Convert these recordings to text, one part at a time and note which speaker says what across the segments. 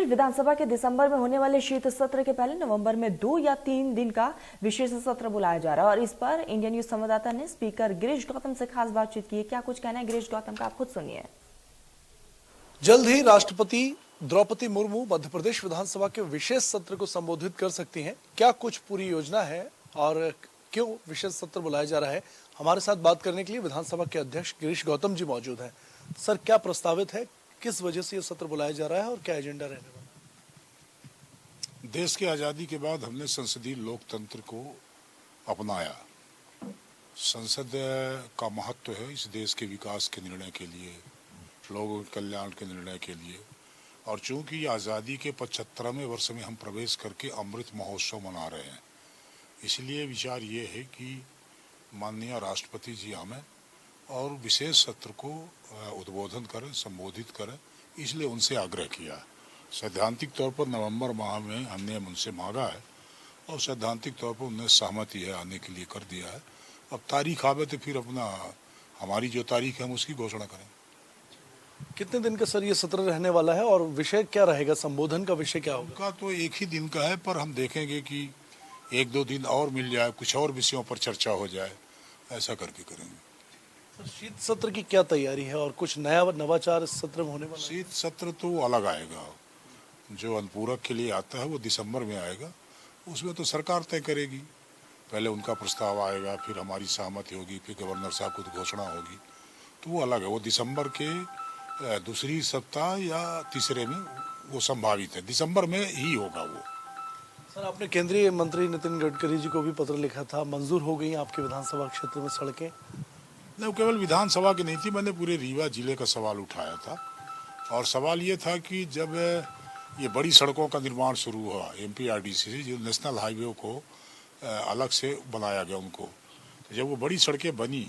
Speaker 1: Bill विधानसभा के दिसंबर में होने वाले शीत सत्र के पहले नवंबर में 2 या 3 दिन का विशेष सत्र बुलाया जा रहा है और इस पर इंडिया न्यूज संवाददाता ने स्पीकर गिरीश गौतम से खास बातचीत की है। क्या कुछ कहना है गिरीश गौतम का, आप खुद सुनिए।
Speaker 2: जल्द ही राष्ट्रपति द्रौपदी मुर्मू मध्य प्रदेश विधानसभा के विशेष सत्र को संबोधित कर सकती हैं। क्या कुछ पूरी योजना है और क्यों विशेष सत्र बुलाया जा रहा है, हमारे साथ बात करने के लिए विधानसभा के अध्यक्ष गिरीश गौतम जी मौजूद हैं। सर, क्या प्रस्तावित है, किस वजह से यह सत्र बुलाया जा रहा है और क्या एजेंडा रहने वाला?
Speaker 3: देश की आज़ादी के बाद हमने संसदीय लोकतंत्र को अपनाया। संसद का महत्व है इस देश के विकास के निर्णय के लिए, लोगों के कल्याण के निर्णय के लिए। और चूंकि आज़ादी के 75वें वर्ष में हम प्रवेश करके अमृत महोत्सव मना रहे हैं, इसलिए विचार ये है कि माननीय राष्ट्रपति जी हमें और विशेष सत्र को उद्बोधन करें, संबोधित करें, इसलिए उनसे आग्रह किया। सैद्धांतिक तौर पर नवंबर माह में हमने उनसे मांगा है और सैद्धांतिक तौर पर उन्हें सहमति है, आने के लिए कर दिया है। अब तारीख आवे तो फिर अपना हमारी जो तारीख है हम उसकी घोषणा करें।
Speaker 2: कितने दिन का सर ये सत्र रहने वाला है और विषय क्या रहेगा, संबोधन का विषय क्या होगा?
Speaker 3: उनका तो एक ही दिन का है, पर हम देखेंगे कि 1-2 दिन और मिल जाए, कुछ और विषयों पर चर्चा हो जाए, ऐसा करके करेंगे।
Speaker 2: सर, शीत सत्र की क्या तैयारी है और कुछ नया नवाचार इस सत्र में होने वाला है?
Speaker 3: शीत सत्र तो अलग आएगा। जो अनुपूरक के लिए आता है वो दिसंबर में आएगा। उसमें तो सरकार तय करेगी, पहले उनका प्रस्ताव आएगा, फिर हमारी सहमति होगी, फिर गवर्नर साहब को घोषणा होगी, तो वो अलग है। वो दिसंबर के दूसरी सप्ताह या तीसरे में वो संभावित है, दिसंबर में ही होगा वो।
Speaker 2: सर, आपने केंद्रीय मंत्री नितिन गडकरी जी को भी पत्र लिखा था, मंजूर हो गई आपके विधानसभा क्षेत्र में सड़कें?
Speaker 3: नहीं, केवल विधानसभा की नहीं थी, मैंने पूरे रीवा जिले का सवाल उठाया था। और सवाल ये था कि जब ये बड़ी सड़कों का निर्माण शुरू हुआ एमपीआरडीसी से, जो नेशनल हाईवे को अलग से बनाया गया उनको, तो जब वो बड़ी सड़कें बनी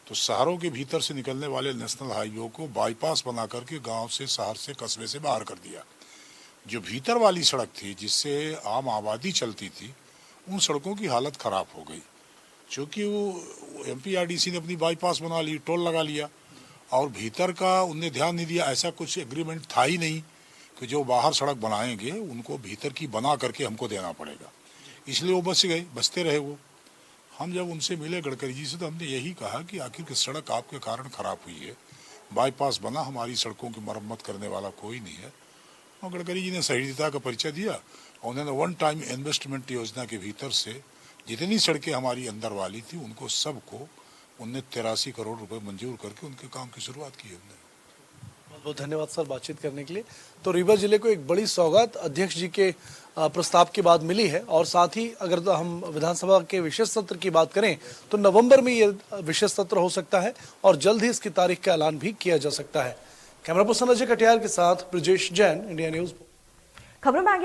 Speaker 3: तो शहरों के भीतर से निकलने वाले नेशनल हाईवे को बाईपास बना करके गांव से, शहर से, कस्बे से बाहर कर दिया। जो भीतर वाली सड़क थी जिससे आम आबादी चलती थी, उन सड़कों की हालत खराब हो गई। क्योंकि वो एमपीआरडीसी ने अपनी बाईपास बना ली, टोल लगा लिया, और भीतर का उनने ध्यान नहीं दिया। ऐसा कुछ एग्रीमेंट था ही नहीं कि जो बाहर सड़क बनाएंगे उनको भीतर की बना करके हमको देना पड़ेगा, इसलिए वो बचते रहे वो। हम जब उनसे मिले गडकरी जी से, तो हमने यही कहा कि आखिर की सड़क आपके कारण खराब हुई है, बाईपास बना, हमारी सड़कों की मरम्मत करने वाला कोई नहीं है। और गडकरी जी ने सहृदयता का परिचय दिया। उन्होंने वन टाइम इन्वेस्टमेंट योजना के भीतर से जितनी सड़कें हमारी अंदर वाली थी उनको सबको उनने 83 करोड़ रुपए मंजूर करके उनके काम की शुरुआत की हमने।
Speaker 2: बहुत बहुत धन्यवाद सर बातचीत करने के लिए। तो रीवा जिले को एक बड़ी सौगात अध्यक्ष जी के प्रस्ताव के बाद मिली है और साथ ही अगर हम विधानसभा के विशेष सत्र की बात करें तो नवंबर में ये विशेष सत्र हो सकता है और जल्द ही इसकी तारीख का ऐलान भी किया जा सकता है। कैमरा पर्सन अजय कटियार के साथ ब्रजेश जैन, इंडिया न्यूज।
Speaker 1: खबरों में आगे